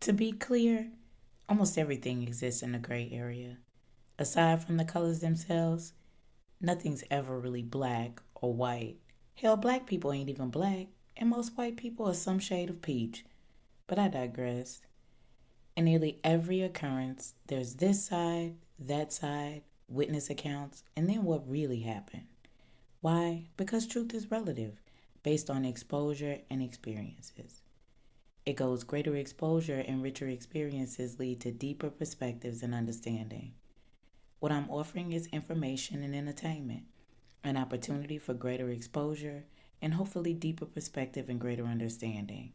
To be clear, almost everything exists in the gray area. Aside from the colors themselves, nothing's ever really black or white. Hell, black people ain't even black, and most white people are some shade of peach. But I digress. In nearly every occurrence, there's this side, that side, witness accounts, and then what really happened. Why? Because truth is relative, based on exposure and experiences. It goes greater exposure and richer experiences lead to deeper perspectives and understanding. What I'm offering is information and entertainment, an opportunity for greater exposure and hopefully deeper perspective and greater understanding.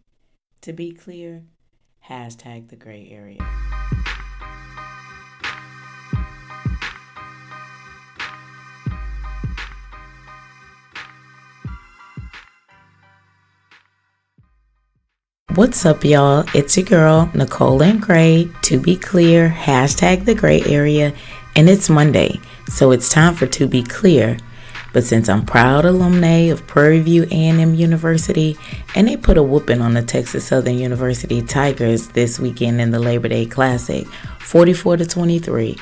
To be clear, hashtag the gray area. What's up, y'all? It's your girl, Nicole and Gray. To be clear, hashtag the gray area, and it's Monday, so it's time for To Be Clear. But since I'm proud alumni of Prairie View A&M University, and they put a whooping on the Texas Southern University Tigers this weekend in the Labor Day Classic, 44-23,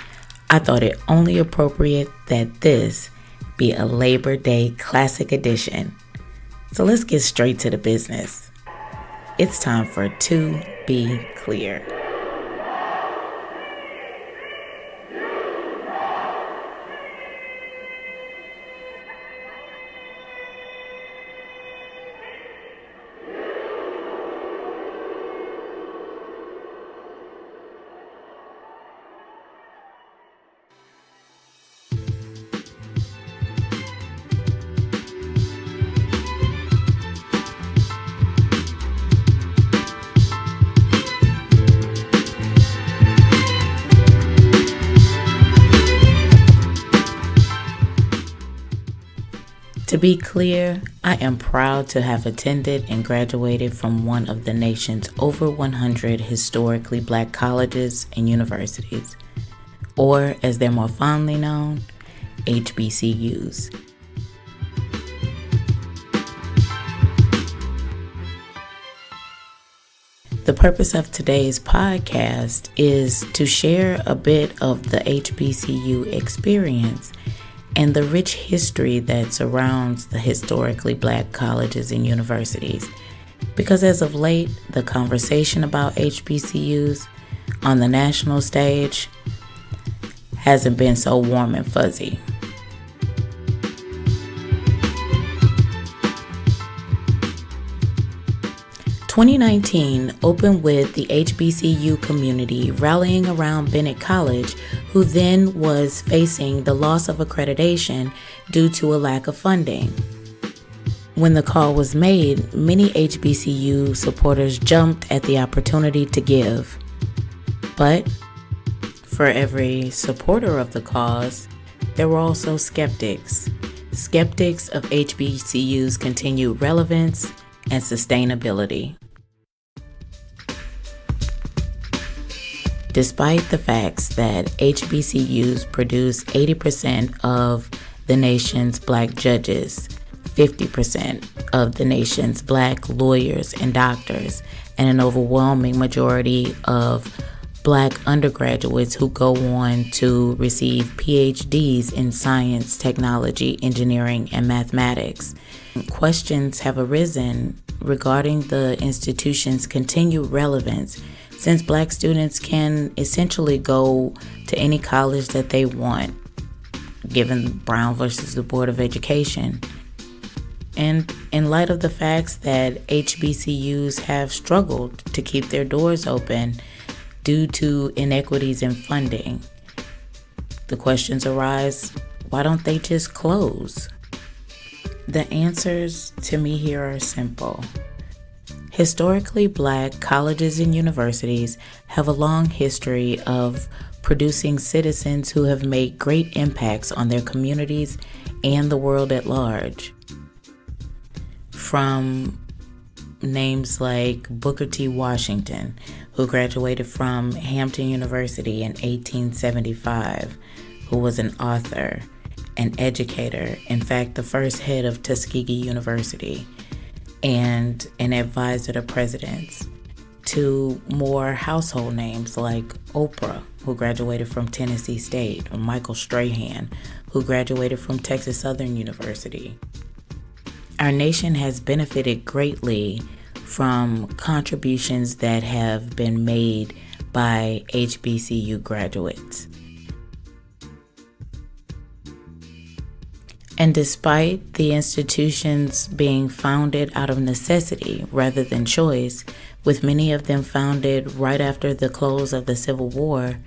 I thought it only appropriate that this be a Labor Day Classic edition. So let's get straight to the business. It's time for To Be Clear. To be clear, I am proud to have attended and graduated from one of the nation's over 100 historically black colleges and universities, or as they're more fondly known, HBCUs. The purpose of today's podcast is to share a bit of the HBCU experience and the rich history that surrounds the historically black colleges and universities. Because as of late, the conversation about HBCUs on the national stage hasn't been so warm and fuzzy. "2019 opened with the HBCU community rallying around Bennett College, who then was facing the loss of accreditation due to a lack of funding. When the call was made, many HBCU supporters jumped at the opportunity to give. But for every supporter of the cause, there were also skeptics. Skeptics of HBCU's continued relevance and sustainability. Despite the facts that HBCUs produce 80% of the nation's black judges, 50% of the nation's black lawyers and doctors, and an overwhelming majority of black undergraduates who go on to receive PhDs in science, technology, engineering, and mathematics, questions have arisen regarding the institution's continued relevance, since black students can essentially go to any college that they want, given Brown versus the Board of Education. And in light of the facts that HBCUs have struggled to keep their doors open due to inequities in funding, the questions arise, why don't they just close? The answers to me here are simple. Historically black colleges and universities have a long history of producing citizens who have made great impacts on their communities and the world at large. From names like Booker T. Washington, who graduated from Hampton University in 1875, who was an author, an educator, in fact, the first head of Tuskegee University, and an advisor to presidents, to more household names like Oprah, who graduated from Tennessee State, or Michael Strahan, who graduated from Texas Southern University. Our nation has benefited greatly from contributions that have been made by HBCU graduates. And despite the institutions being founded out of necessity rather than choice, with many of them founded right after the close of the Civil War,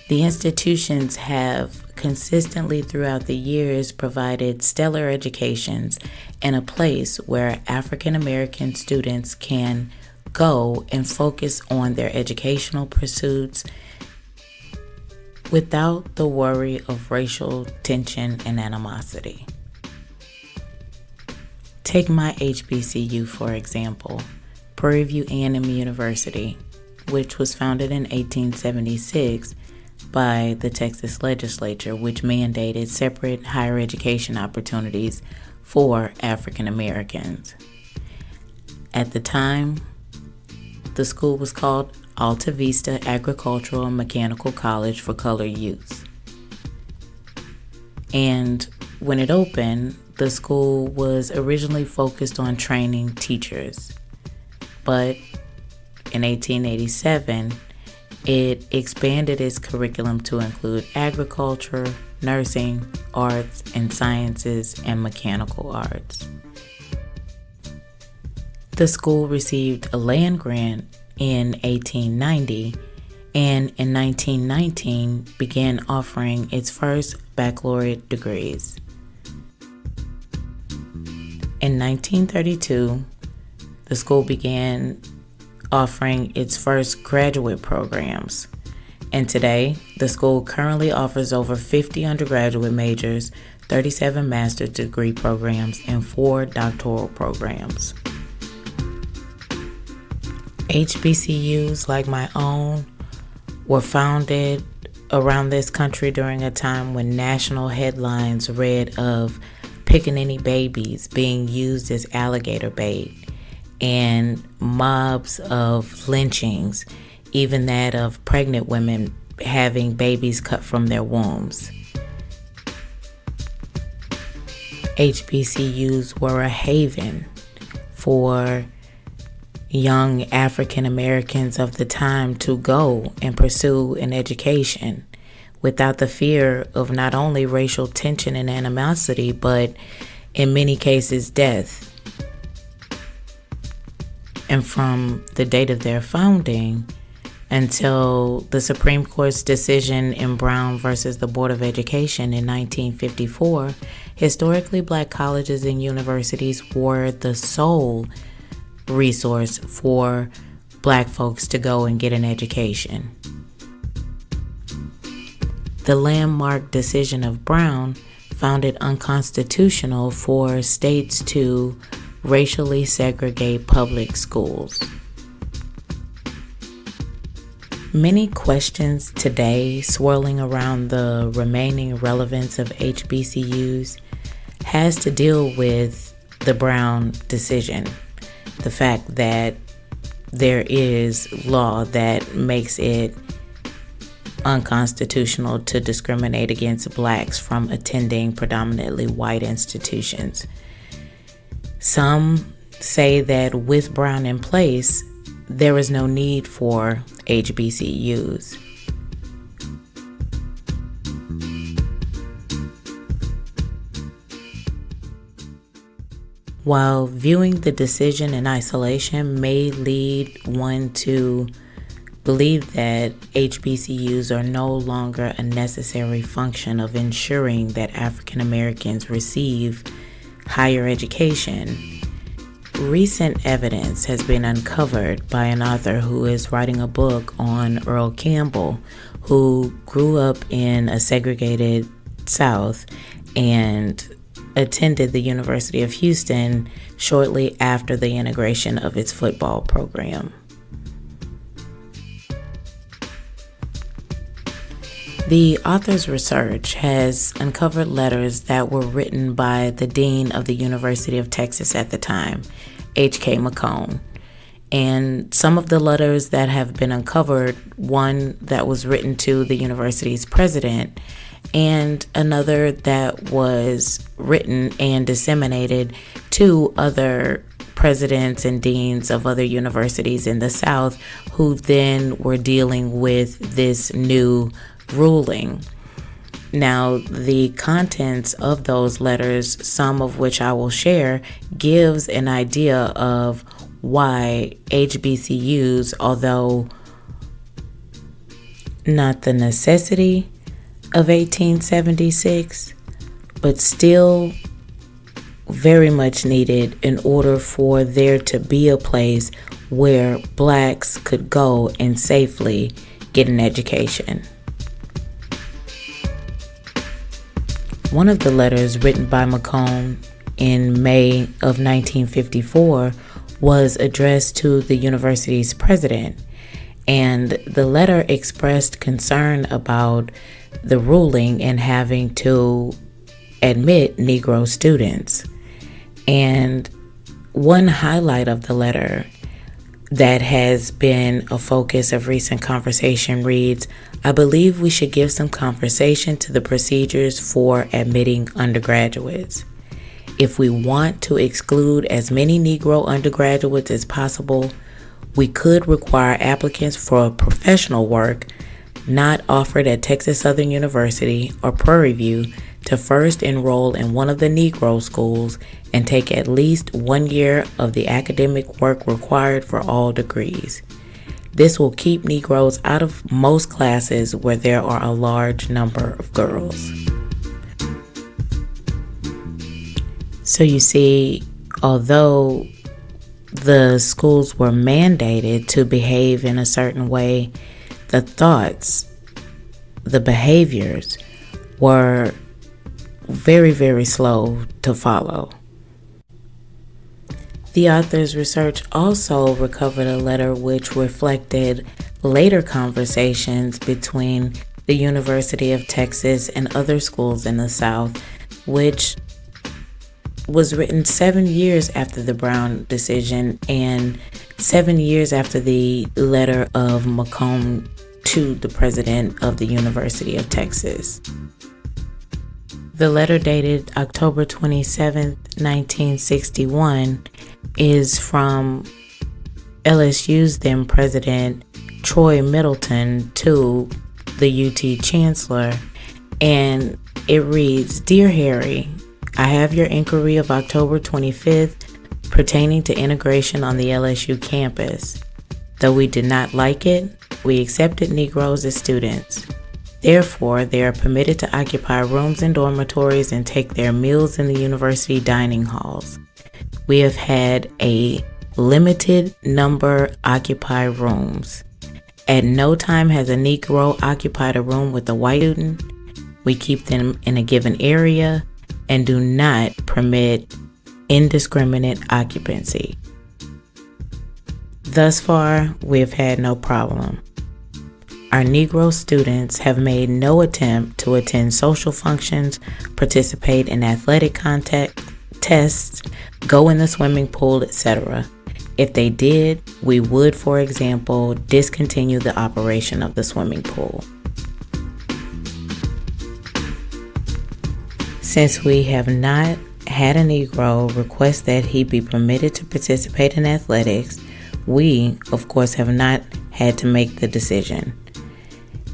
the institutions have consistently throughout the years provided stellar educations and a place where African American students can go and focus on their educational pursuits without the worry of racial tension and animosity. Take my HBCU, for example, Prairie View A&M University, which was founded in 1876 by the Texas legislature, which mandated separate higher education opportunities for African Americans. At the time, the school was called Alta Vista Agricultural and Mechanical College for Colored Youth. And when it opened, the school was originally focused on training teachers. But in 1887, it expanded its curriculum to include agriculture, nursing, arts and sciences, and mechanical arts. The school received a land grant in 1890 and in 1919 began offering its first baccalaureate degrees. In 1932, the school began offering its first graduate programs. And today, the school currently offers over 50 undergraduate majors, 37 master's degree programs, and 4 doctoral programs. HBCUs like my own were founded around this country during a time when national headlines read of pickaninny babies being used as alligator bait and mobs of lynchings, even that of pregnant women having babies cut from their wombs. HBCUs were a haven for young African Americans of the time to go and pursue an education without the fear of not only racial tension and animosity, but in many cases, death. And from the date of their founding until the Supreme Court's decision in Brown versus the Board of Education in 1954, historically Black colleges and universities were the sole resource for Black folks to go and get an education. The landmark decision of Brown found it unconstitutional for states to racially segregate public schools. Many questions today swirling around the remaining relevance of HBCUs has to deal with the Brown decision. The fact that there is law that makes it unconstitutional to discriminate against Blacks from attending predominantly white institutions. Some say that with Brown in place, there is no need for HBCUs. While viewing the decision in isolation may lead one to believe that HBCUs are no longer a necessary function of ensuring that African Americans receive higher education, recent evidence has been uncovered by an author who is writing a book on Earl Campbell, who grew up in a segregated South and attended the University of Houston shortly after the integration of its football program. The author's research has uncovered letters that were written by the dean of the University of Texas at the time, H.K. McCone, And some of the letters that have been uncovered, one that was written to the university's president, and another that was written and disseminated to other presidents and deans of other universities in the South, who then were dealing with this new ruling. Now, the contents of those letters, some of which I will share, gives an idea of why HBCUs, although not the necessity of 1876, but still very much needed in order for there to be a place where blacks could go and safely get an education. One of the letters written by Macomb in May of 1954 was addressed to the university's president, and the letter expressed concern about the ruling and having to admit Negro students. And one highlight of the letter that has been a focus of recent conversation reads, "I believe we should give some conversation to the procedures for admitting undergraduates. If we want to exclude as many Negro undergraduates as possible, we could require applicants for professional work not offered at Texas Southern University or Prairie View to first enroll in one of the Negro schools and take at least 1 year of the academic work required for all degrees. This will keep Negroes out of most classes where there are a large number of girls." So you see, although the schools were mandated to behave in a certain way, the thoughts, the behaviors were very, very slow to follow. The author's research also recovered a letter which reflected later conversations between the University of Texas and other schools in the South, which was written 7 years after the Brown decision and 7 years after the letter of Macomb to the president of the University of Texas. The letter, dated October 27, 1961, is from LSU's then president Troy Middleton to the UT Chancellor, and it reads, "Dear Harry, I have your inquiry of October 25th pertaining to integration on the LSU campus. Though we did not like it, we accepted Negroes as students. Therefore, they are permitted to occupy rooms and dormitories and take their meals in the university dining halls. We have had a limited number occupy rooms. At no time has a Negro occupied a room with a white student. We keep them in a given area and do not permit indiscriminate occupancy. Thus far, we have had no problem. Our Negro students have made no attempt to attend social functions, participate in athletic contests, go in the swimming pool, etc. If they did, we would, for example, discontinue the operation of the swimming pool. Since we have not had a Negro request that he be permitted to participate in athletics, we, of course, have not had to make the decision.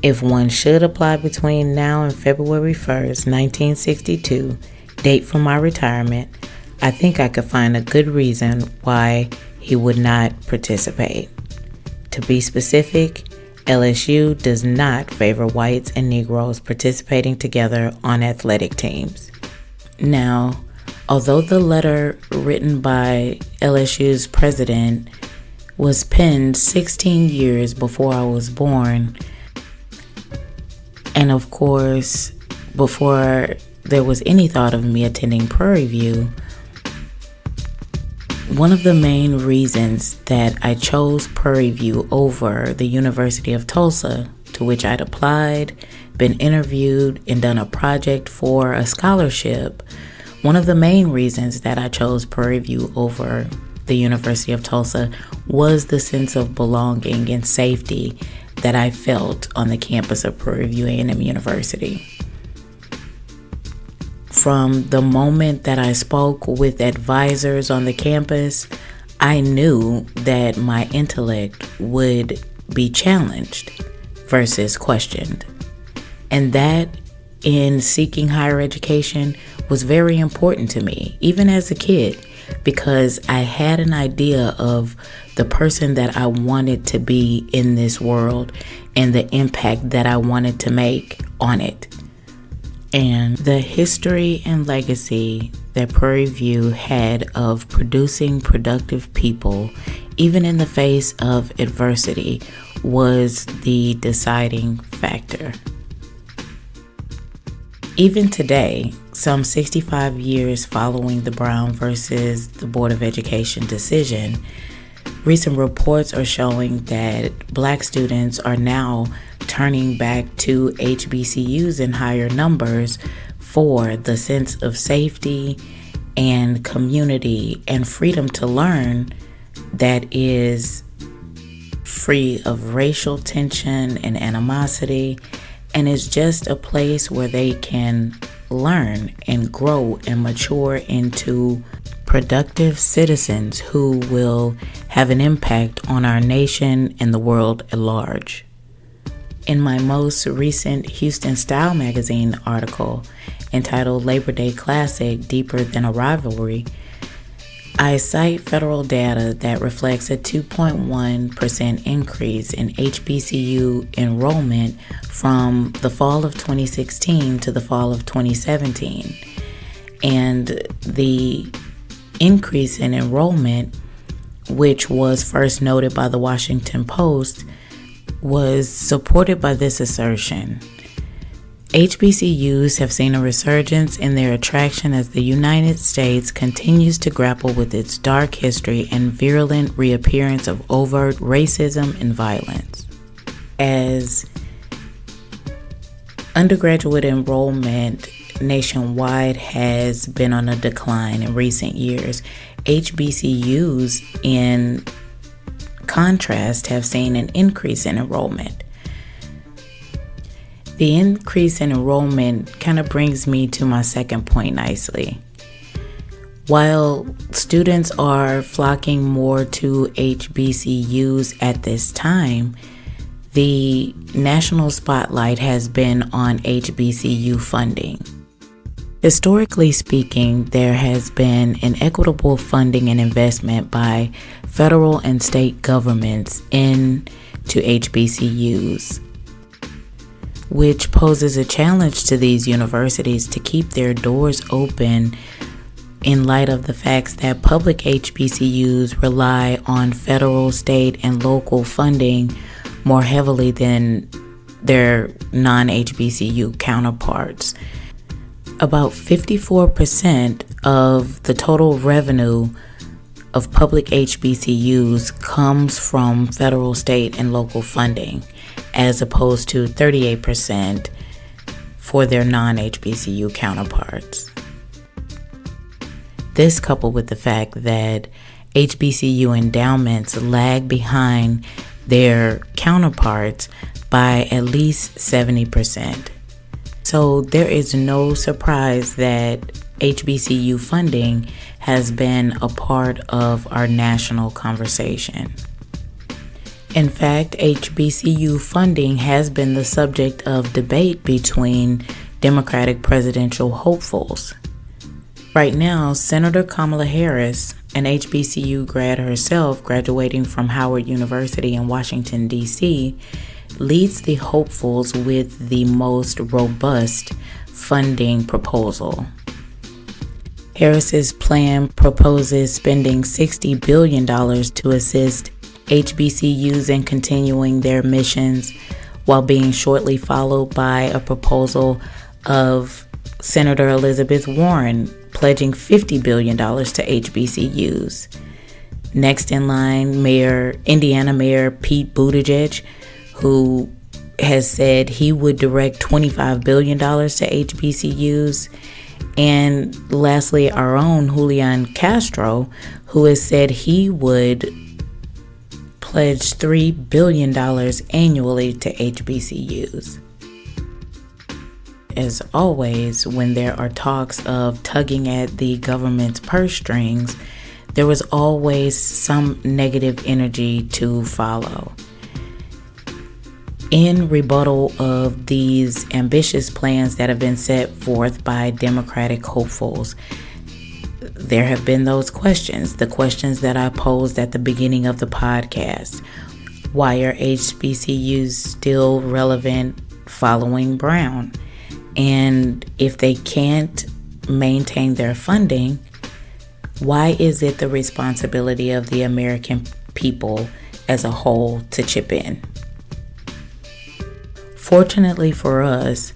If one should apply between now and February 1st, 1962, date for my retirement, I think I could find a good reason why he would not participate. To be specific, LSU does not favor whites and Negroes participating together on athletic teams." Now, although the letter written by LSU's president was penned 16 years before I was born, and of course, before there was any thought of me attending Prairie View, one of the main reasons that I chose Prairie View over the University of Tulsa, to which I'd applied, been interviewed, and done a project for a scholarship, one of the main reasons that I chose Prairie View over the University of Tulsa was the sense of belonging and safety that I felt on the campus of Prairie View A&M University. From the moment that I spoke with advisors on the campus, I knew that my intellect would be challenged versus questioned. And that, in seeking higher education, was very important to me, even as a kid, because I had an idea of the person that I wanted to be in this world and the impact that I wanted to make on it. And the history and legacy that Prairie View had of producing productive people, even in the face of adversity, was the deciding factor. Even today, some 65 years following the Brown versus the Board of Education decision, recent reports are showing that Black students are now turning back to HBCUs in higher numbers for the sense of safety and community and freedom to learn that is free of racial tension and animosity, and is just a place where they can learn and grow and mature into productive citizens who will have an impact on our nation and the world at large. In my most recent Houston Style magazine article entitled Labor Day Classic: Deeper Than a Rivalry, I cite federal data that reflects a 2.1% increase in HBCU enrollment from the fall of 2016 to the fall of 2017. And the increase in enrollment, which was first noted by the Washington Post, was supported by this assertion. HBCUs have seen a resurgence in their attraction as the United States continues to grapple with its dark history and virulent reappearance of overt racism and violence. As undergraduate enrollment nationwide has been on a decline in recent years, HBCUs, in contrast, have seen an increase in enrollment. The increase in enrollment kind of brings me to my second point nicely. While students are flocking more to HBCUs at this time, the national spotlight has been on HBCU funding. Historically speaking, there has been inequitable funding and investment by federal and state governments into HBCUs, which poses a challenge to these universities to keep their doors open in light of the facts that public HBCUs rely on federal, state, and local funding more heavily than their non-HBCU counterparts. About 54% of the total revenue of public HBCUs comes from federal, state, and local funding, as opposed to 38% for their non-HBCU counterparts. This, coupled with the fact that HBCU endowments lag behind their counterparts by at least 70%. So there is no surprise that HBCU funding has been a part of our national conversation. In fact, HBCU funding has been the subject of debate between Democratic presidential hopefuls. Right now, Senator Kamala Harris, an HBCU grad herself, graduating from Howard University in Washington, D.C., leads the hopefuls with the most robust funding proposal. Harris's plan proposes spending $60 billion to assist HBCUs in continuing their missions, while being shortly followed by a proposal of Senator Elizabeth Warren pledging $50 billion to HBCUs. Next in line, Indiana Mayor Pete Buttigieg, who has said he would direct $25 billion to HBCUs. And lastly, our own Julian Castro, who has said he would pledge $3 billion annually to HBCUs. As always, when there are talks of tugging at the government's purse strings, there was always some negative energy to follow. In rebuttal of these ambitious plans that have been set forth by Democratic hopefuls, there have been those questions, the questions that I posed at the beginning of the podcast. Why are HBCUs still relevant following Brown? And if they can't maintain their funding, why is it the responsibility of the American people as a whole to chip in? Fortunately for us,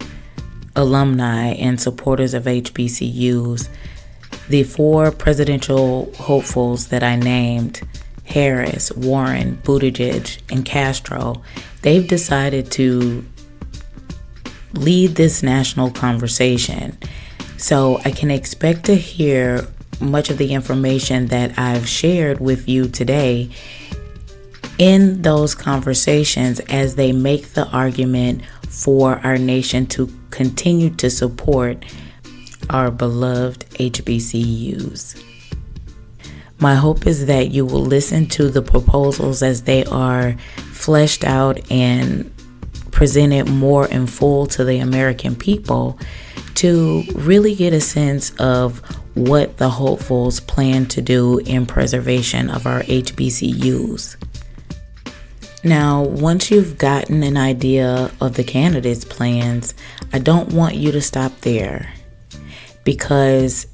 alumni and supporters of HBCUs, the four presidential hopefuls that I named, Harris, Warren, Buttigieg, and Castro, they've decided to lead this national conversation. So I can expect to hear much of the information that I've shared with you today in those conversations as they make the argument for our nation to continue to support our beloved HBCUs. My hope is that you will listen to the proposals as they are fleshed out and presented more in full to the American people to really get a sense of what the hopefuls plan to do in preservation of our HBCUs. Now, once you've gotten an idea of the candidates' plans, I don't want you to stop there. Because,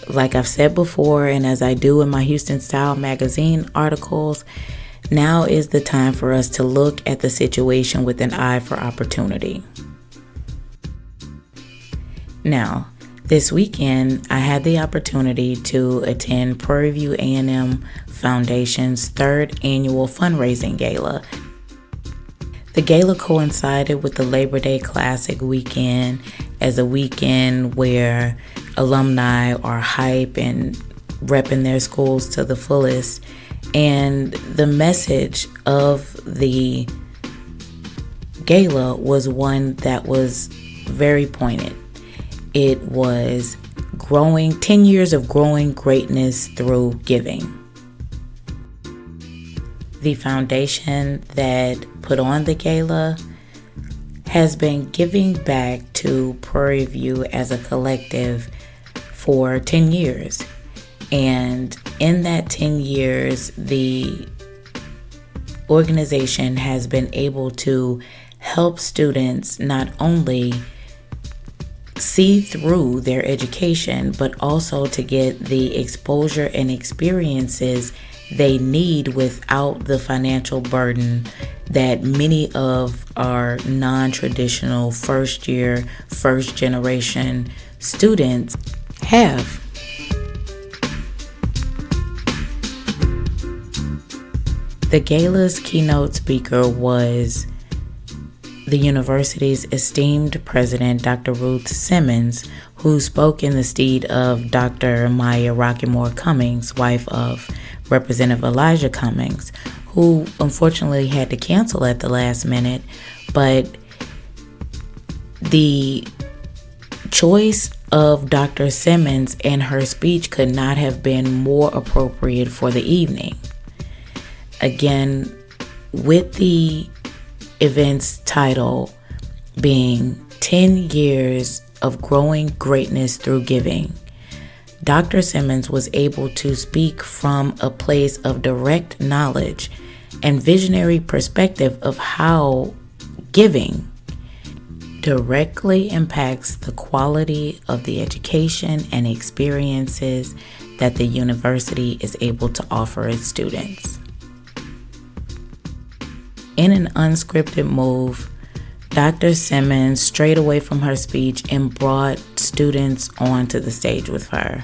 like I've said before, and as I do in my Houston Style magazine articles, now is the time for us to look at the situation with an eye for opportunity. Now, this weekend, I had the opportunity to attend Prairie View A&M Foundation's third annual fundraising gala. The gala coincided with the Labor Day Classic weekend as a weekend where alumni are hype and repping their schools to the fullest. And the message of the gala was one that was very poignant. It was 10 years of growing greatness through giving. The foundation that put on the gala has been giving back to Prairie View as a collective for 10 years. And in that 10 years, the organization has been able to help students not only see through their education, but also to get the exposure and experiences they need without the financial burden that many of our non-traditional first-year, first-generation students have. The gala's keynote speaker was the university's esteemed president, Dr. Ruth Simmons, who spoke in the stead of Dr. Maya Rockeymoore Cummings, wife of Representative Elijah Cummings, who unfortunately had to cancel at the last minute. But the choice of Dr. Simmons and her speech could not have been more appropriate for the evening. Again, with the event's title being 10 years of growing greatness through giving, Dr. Simmons was able to speak from a place of direct knowledge and visionary perspective of how giving directly impacts the quality of the education and experiences that the university is able to offer its students. In an unscripted move, Dr. Simmons strayed away from her speech and brought students onto the stage with her.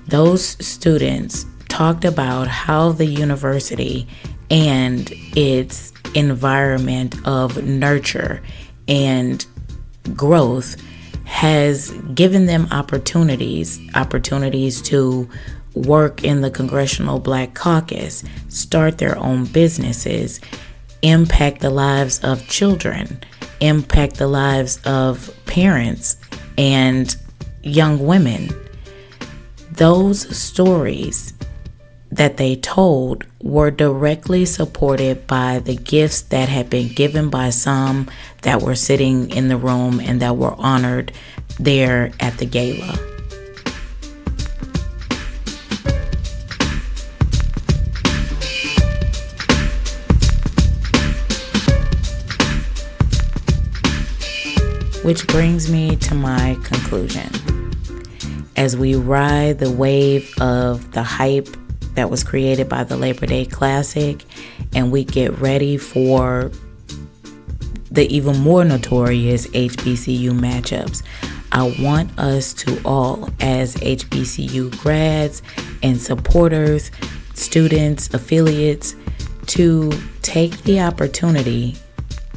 Those students talked about how the university and its environment of nurture and growth has given them opportunities to work in the Congressional Black Caucus, start their own businesses, impact the lives of children, impact the lives of parents and young women. Those stories that they told were directly supported by the gifts that had been given by some that were sitting in the room and that were honored there at the gala. Which brings me to my conclusion. As we ride the wave of the hype that was created by the Labor Day Classic, and we get ready for the even more notorious HBCU matchups, I want us to all, as HBCU grads and supporters, students, affiliates, to take the opportunity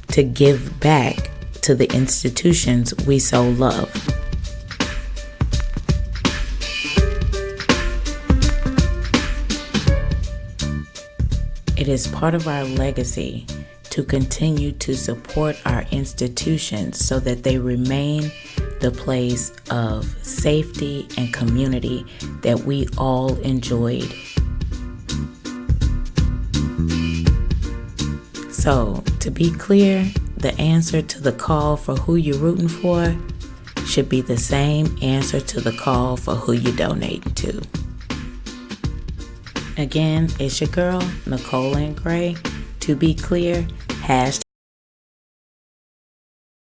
to give back to the institutions we so love. It is part of our legacy to continue to support our institutions so that they remain the place of safety and community that we all enjoyed. So, to be clear, the answer to the call for who you're rooting for should be the same answer to the call for who you're donating to. Again, it's your girl, Nicole Lynn Gray. To be clear,